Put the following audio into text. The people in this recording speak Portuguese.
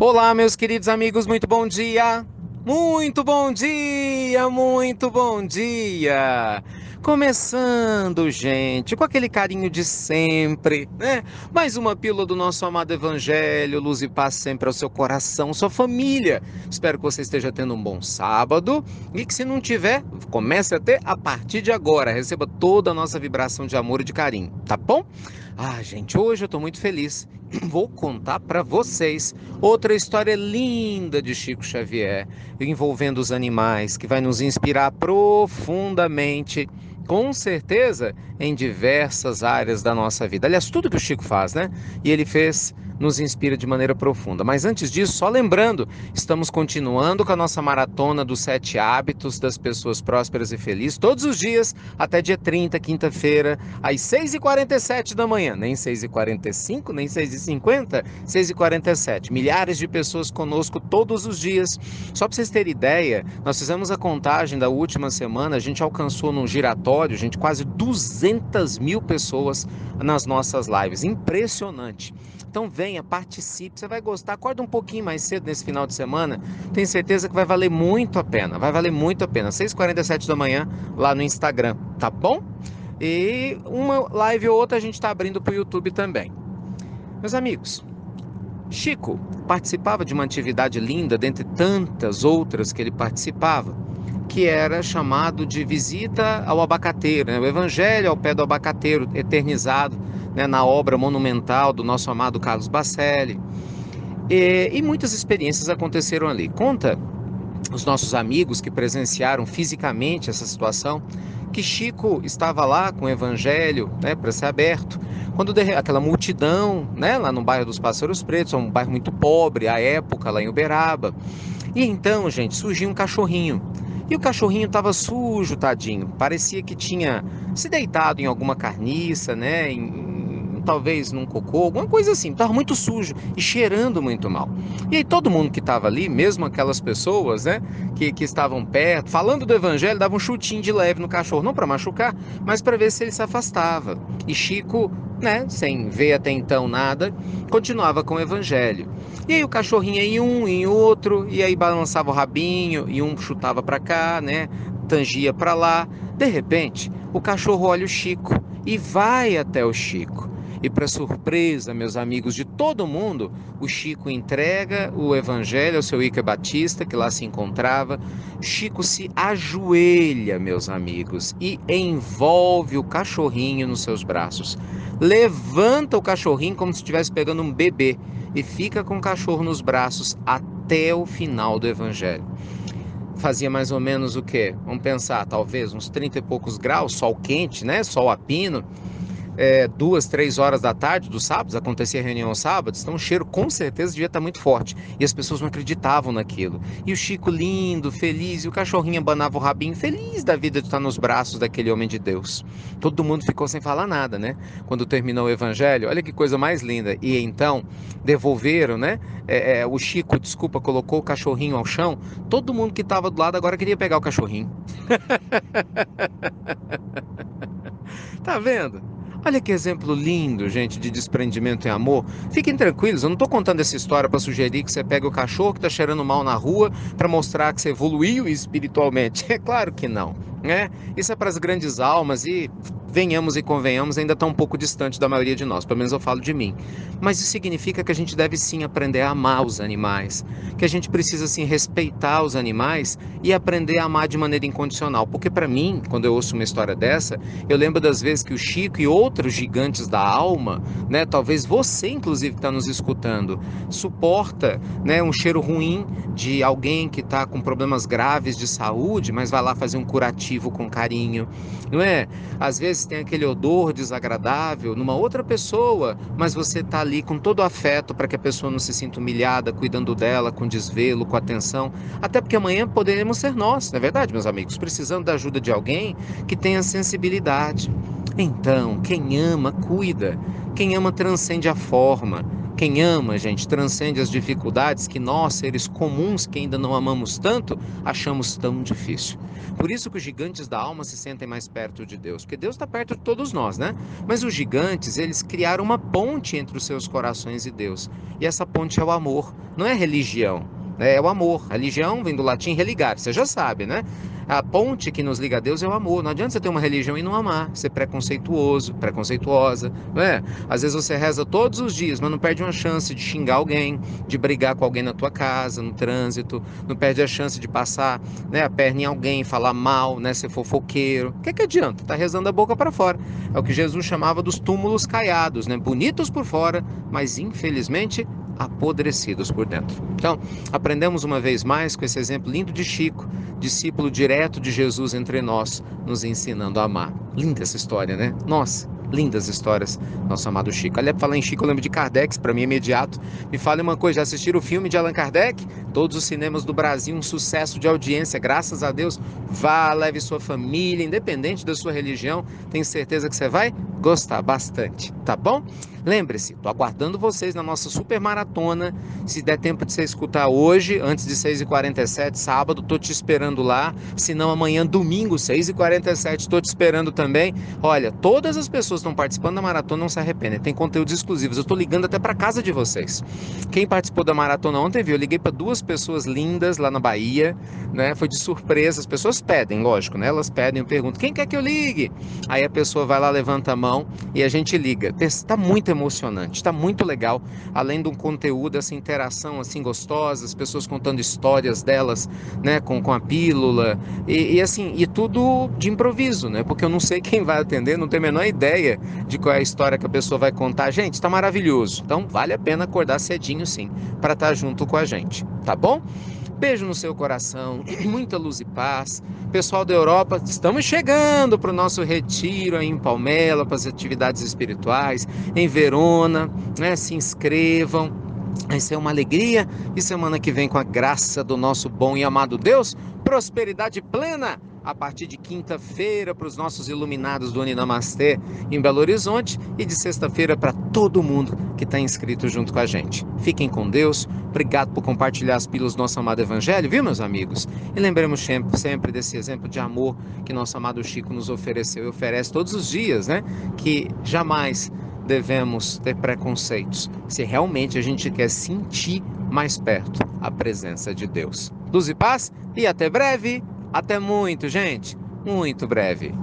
Olá, meus queridos amigos, muito bom dia! Muito bom dia, muito bom dia! Começando, gente, com aquele carinho de sempre, né? Mais uma pílula do nosso amado Evangelho, luz e paz sempre ao seu coração, sua família. Espero que você esteja tendo um bom sábado e que, se não tiver, comece a ter a partir de agora. Receba toda a nossa vibração de amor e de carinho, tá bom? Ah, gente, hoje eu tô muito feliz. Vou contar para vocês outra história linda de Chico Xavier, envolvendo os animais, que vai nos inspirar profundamente, com certeza, em diversas áreas da nossa vida. Aliás, tudo que o Chico faz, né? E ele fez nos inspira de maneira profunda. Mas antes disso, só lembrando, estamos continuando com a nossa maratona dos 7 hábitos das pessoas prósperas e felizes, todos os dias, até dia 30, quinta-feira, às 6h47 da manhã. Nem 6h45, nem 6h50, 6h47. Milhares de pessoas conosco todos os dias. Só para vocês terem ideia, nós fizemos a contagem da última semana, a gente alcançou num giratório, gente, quase 200 mil pessoas nas nossas lives. Impressionante. Então venha, participe, você vai gostar. Acorda um pouquinho mais cedo nesse final de semana, tenho certeza que vai valer muito a pena. Vai valer muito a pena. 6h47 da manhã lá no Instagram, tá bom? E uma live ou outra a gente está abrindo para o YouTube também. Meus amigos, Chico participava de uma atividade linda, dentre tantas outras que ele participava, que era chamado de visita ao abacateiro, né? O Evangelho ao pé do abacateiro, eternizado, né, na obra monumental do nosso amado Carlos Bacelli. E muitas experiências aconteceram ali. Conta os nossos amigos que presenciaram fisicamente essa situação, que Chico estava lá com o Evangelho, né, para ser aberto, quando aquela multidão, né, lá no bairro dos Pássaros Pretos, um bairro muito pobre à época, lá em Uberaba. E então, gente, surgiu um cachorrinho. E o cachorrinho estava sujo, tadinho. Parecia que tinha se deitado em alguma carniça, né? Talvez num cocô, alguma coisa assim. Estava muito sujo e cheirando muito mal. E aí todo mundo que estava ali, mesmo aquelas pessoas, né? Que estavam perto, falando do evangelho, dava um chutinho de leve no cachorro. Não para machucar, mas para ver se ele se afastava. E Chico, né? Sem ver até então nada, continuava com o evangelho. E aí o cachorrinho ia em outro, e aí balançava o rabinho, e um chutava para cá, né? Tangia para lá. De repente, o cachorro olha o Chico e vai até o Chico. E para surpresa, meus amigos, de todo mundo, o Chico entrega o evangelho ao seu Icaro Batista, que lá se encontrava. Chico se ajoelha, meus amigos, e envolve o cachorrinho nos seus braços. Levanta o cachorrinho como se estivesse pegando um bebê e fica com o cachorro nos braços até o final do evangelho. Fazia mais ou menos o quê? Vamos pensar, talvez uns 30 e poucos graus, sol quente, né? Sol a pino. 2, 3 horas da tarde dos sábados, acontecia a reunião aos sábados, então o cheiro com certeza devia estar muito forte. E as pessoas não acreditavam naquilo. E o Chico lindo, feliz, e o cachorrinho abanava o rabinho, feliz da vida de estar nos braços daquele homem de Deus. Todo mundo ficou sem falar nada, né? Quando terminou o evangelho, olha que coisa mais linda. E então devolveram, né? O Chico, desculpa, colocou o cachorrinho ao chão. Todo mundo que estava do lado agora queria pegar o cachorrinho. Tá vendo? Olha que exemplo lindo, gente, de desprendimento e amor. Fiquem tranquilos, eu não estou contando essa história para sugerir que você pegue o cachorro que está cheirando mal na rua para mostrar que você evoluiu espiritualmente. É claro que não, né? Isso é para as grandes almas e, venhamos e convenhamos, ainda está um pouco distante da maioria de nós, pelo menos eu falo de mim. Mas isso significa que a gente deve sim aprender a amar os animais, que a gente precisa sim respeitar os animais e aprender a amar de maneira incondicional. Porque para mim, quando eu ouço uma história dessa, eu lembro das vezes que o Chico e outros gigantes da alma, né, talvez você inclusive que está nos escutando, suporta, né, um cheiro ruim de alguém que está com problemas graves de saúde, mas vai lá fazer um curativo com carinho, não é? Às vezes tem aquele odor desagradável numa outra pessoa, mas você está ali com todo o afeto para que a pessoa não se sinta humilhada, cuidando dela com desvelo, com atenção, até porque amanhã poderemos ser nós, não é verdade, meus amigos? Precisando da ajuda de alguém que tenha sensibilidade. Então, quem ama, cuida. Quem ama, transcende a forma. Quem ama, gente, transcende as dificuldades que nós, seres comuns que ainda não amamos tanto, achamos tão difícil. Por isso que os gigantes da alma se sentem mais perto de Deus, porque Deus está perto de todos nós, né? Mas os gigantes, eles criaram uma ponte entre os seus corações e Deus. E essa ponte é o amor, não é religião. É o amor. Religião vem do latim religar, você já sabe, né? A ponte que nos liga a Deus é o amor. Não adianta você ter uma religião e não amar, ser preconceituoso, preconceituosa, não é? Às vezes você reza todos os dias, mas não perde uma chance de xingar alguém, de brigar com alguém na tua casa, no trânsito, não perde a chance de passar, né, a perna em alguém, falar mal, né, ser fofoqueiro. O que adianta? Tá rezando a boca para fora. É o que Jesus chamava dos túmulos caiados, né? Bonitos por fora, mas infelizmente apodrecidos por dentro. Então, aprendemos uma vez mais com esse exemplo lindo de Chico, discípulo direto de Jesus entre nós, nos ensinando a amar. Linda essa história, né? Nossa, lindas histórias, nosso amado Chico. Aliás, falar em Chico, eu lembro de Kardec, para mim é imediato. Me fale uma coisa, já assistiram o filme de Allan Kardec? Todos os cinemas do Brasil, um sucesso de audiência, graças a Deus. Vá, leve sua família, independente da sua religião, tenho certeza que você vai gostar bastante, tá bom? Lembre-se, tô aguardando vocês na nossa super maratona. Se der tempo de você escutar hoje, antes de 6h47, sábado, tô te esperando lá. Se não, amanhã, domingo, 6h47, tô te esperando também. Olha, todas as pessoas que estão participando da maratona não se arrependem, tem conteúdos exclusivos. Eu tô ligando até para casa de vocês. Quem participou da maratona ontem viu, eu liguei para duas pessoas lindas lá na Bahia, né? Foi de surpresa, as pessoas pedem, lógico, né? Elas pedem, eu pergunto, quem quer que eu ligue? Aí a pessoa vai lá, levanta a mão e a gente liga. Tá muito emocionante, tá muito legal. Além de um conteúdo, essa interação assim gostosa, as pessoas contando histórias delas, né? Com a pílula e assim, e tudo de improviso, né? Porque eu não sei quem vai atender, não tenho a menor ideia de qual é a história que a pessoa vai contar. Gente, tá maravilhoso. Então vale a pena acordar cedinho sim, para estar junto com a gente, tá bom? Beijo no seu coração, muita luz e paz. Pessoal da Europa, estamos chegando para o nosso retiro aí em Palmela, para as atividades espirituais, em Verona, né? Se inscrevam. Vai ser uma alegria e semana que vem, com a graça do nosso bom e amado Deus, prosperidade plena a partir de quinta-feira para os nossos iluminados do Uninamastê em Belo Horizonte e de sexta-feira para todo mundo que está inscrito junto com a gente. Fiquem com Deus, obrigado por compartilhar as pílulas do nosso amado Evangelho, viu, meus amigos? E lembremos sempre desse exemplo de amor que nosso amado Chico nos ofereceu e oferece todos os dias, né? Que jamais devemos ter preconceitos, se realmente a gente quer sentir mais perto a presença de Deus. Luz e paz e até breve, até muito, gente, muito breve.